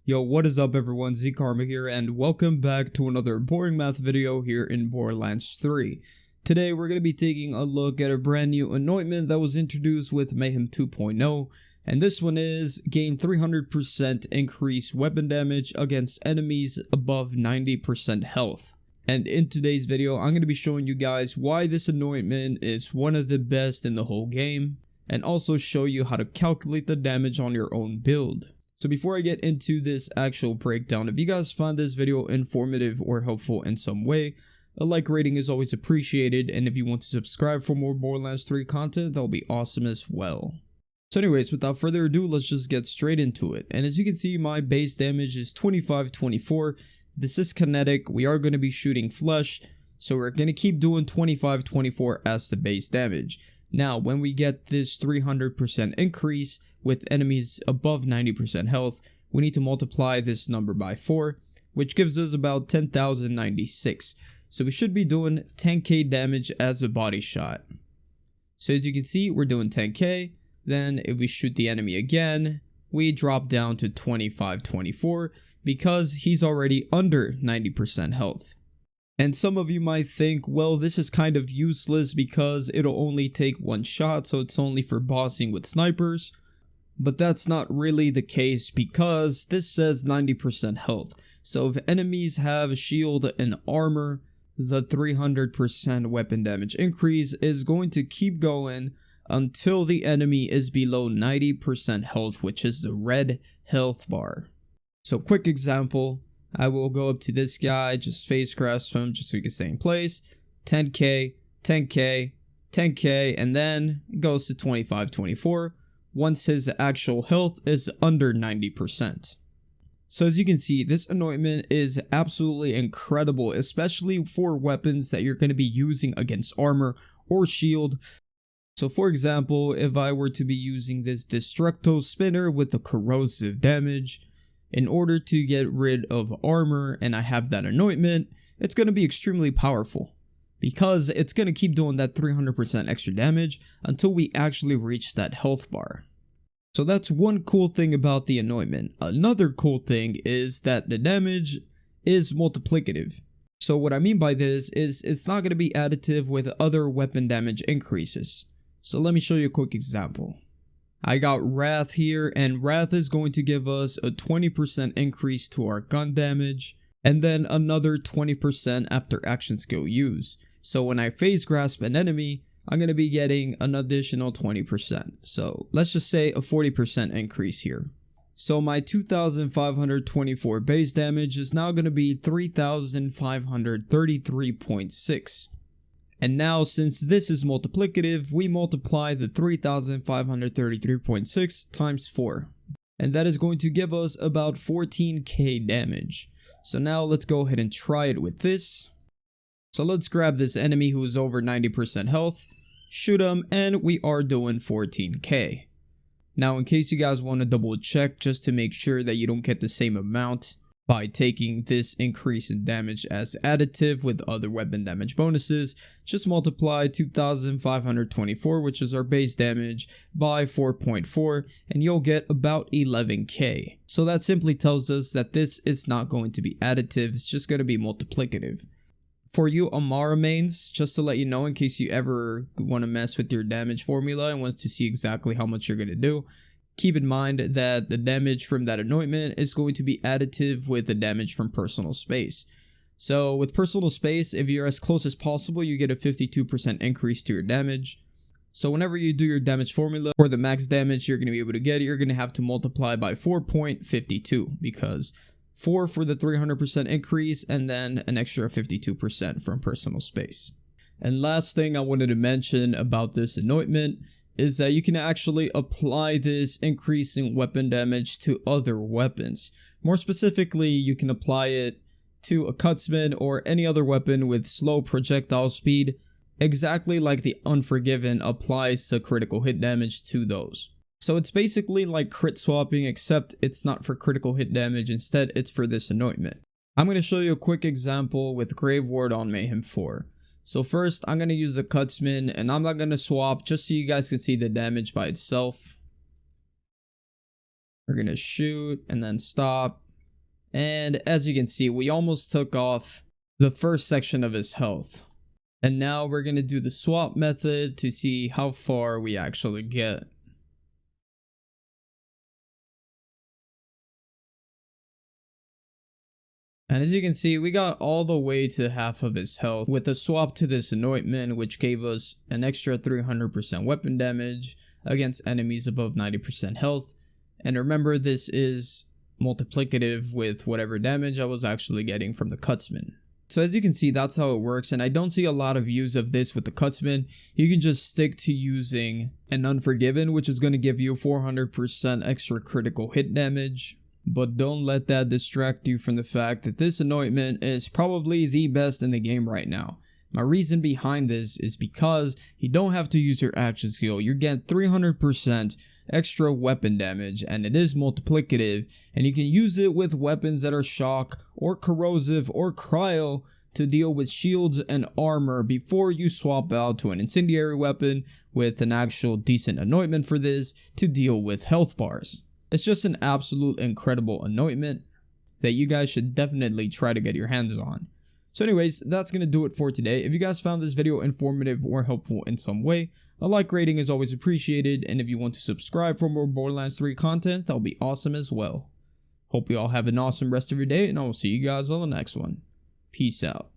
Yo, what is up everyone, Z-Karma here, and welcome back to another boring math video here in Borderlands 3. Today we're going to be taking a look at a brand new anointment that was introduced with Mayhem 2.0, and this one is gain 300% increased weapon damage against enemies above 90% health. And in today's video, I'm going to be showing you guys why this anointment is one of the best in the whole game, and also show you how to calculate the damage on your own build. So before I get into this actual breakdown, if you guys find this video informative or helpful in some way, a like rating is always appreciated, and if you want to subscribe for more Borderlands 3 content, that'll be awesome as well. So anyways, without further ado, let's just get straight into it. And as you can see, my base damage is 25-24. This is kinetic. We are going to be shooting flesh, so we're going to keep doing 25-24 as the base damage. Now, when we get this 300% increase with enemies above 90% health, we need to multiply this number by 4, which gives us about 10,096. So we should be doing 10k damage as a body shot. So as you can see, we're doing 10k. Then if we shoot the enemy again, we drop down to 25-24 because he's already under 90% health. And some of you might think, well, this is kind of useless because it'll only take one shot, so it's only for bossing with snipers. But that's not really the case because this says 90% health. So if enemies have shield and armor, the 300% weapon damage increase is going to keep going until the enemy is below 90% health, which is the red health bar. So quick example. I will go up to this guy, just face grasp him just so he can stay in place. 10k, 10k, 10k, and then it goes to 25-24 once his actual health is under 90%. So as you can see, this anointment is absolutely incredible, especially for weapons that you're going to be using against armor or shield. So for example, if I were to be using this Destructo spinner with the corrosive damage, in order to get rid of armor and I have that anointment, it's going to be extremely powerful because it's going to keep doing that 300% extra damage until we actually reach that health bar. So that's one cool thing about the anointment. Another cool thing is that the damage is multiplicative. So what I mean by this is it's not going to be additive with other weapon damage increases. So let me show you a quick example. I got Wrath here, and Wrath is going to give us a 20% increase to our gun damage, and then another 20% after action skill use. So when I phase grasp an enemy, I'm going to be getting an additional 20%. So let's just say a 40% increase here. So my 2,524 base damage is now going to be 3,533.6. And now, since this is multiplicative, we multiply the 3,533.6 times 4. And that is going to give us about 14k damage. So now let's go ahead and try it with this. So let's grab this enemy who is over 90% health, shoot him, and we are doing 14k. Now, in case you guys want to double check just to make sure that you don't get the same amount by taking this increase in damage as additive with other weapon damage bonuses, just multiply 2,524, which is our base damage, by 4.4, and you'll get about 11k. So that simply tells us that this is not going to be additive, it's just going to be multiplicative. For you Amara mains, just to let you know in case you ever want to mess with your damage formula and want to see exactly how much you're going to do, keep in mind that the damage from that anointment is going to be additive with the damage from personal space. So with personal space, if you're as close as possible, you get a 52% increase to your damage. So whenever you do your damage formula for the max damage you're going to be able to get, you're going to have to multiply by 4.52 because 4 for the 300% increase and then an extra 52% from personal space. And last thing I wanted to mention about this anointment is that you can actually apply this increasing weapon damage to other weapons. More specifically, you can apply it to a cutsman or any other weapon with slow projectile speed, exactly like the Unforgiven applies to critical hit damage to those. So it's basically like crit swapping, except it's not for critical hit damage, instead it's for this anointment. I'm going to show you a quick example with Grave Ward on Mayhem 4. So first, I'm going to use the Cutsman, and I'm not going to swap, just so you guys can see the damage by itself. We're going to shoot, and then stop, And as you can see, we almost took off the first section of his health. And now we're going to do the swap method to see how far we actually get. And as you can see, we got all the way to half of his health with a swap to this anointment, which gave us an extra 300% weapon damage against enemies above 90% health. And remember, this is multiplicative with whatever damage I was actually getting from the cutsman. So as you can see, that's how it works, and I don't see a lot of use of this with the cutsman. You can just stick to using an Unforgiven, which is going to give you 400% extra critical hit damage. But don't let that distract you from the fact that this anointment is probably the best in the game right now. My reason behind this is because you don't have to use your action skill. You're getting 300% extra weapon damage, and it is multiplicative, and you can use it with weapons that are shock or corrosive or cryo to deal with shields and armor before you swap out to an incendiary weapon with an actual decent anointment for this to deal with health bars. It's just an absolute incredible anointment that you guys should definitely try to get your hands on. So anyways, that's going to do it for today. If you guys found this video informative or helpful in some way, a like rating is always appreciated, and if you want to subscribe for more Borderlands 3 content, that'll be awesome as well. Hope you all have an awesome rest of your day, and I will see you guys on the next one. Peace out.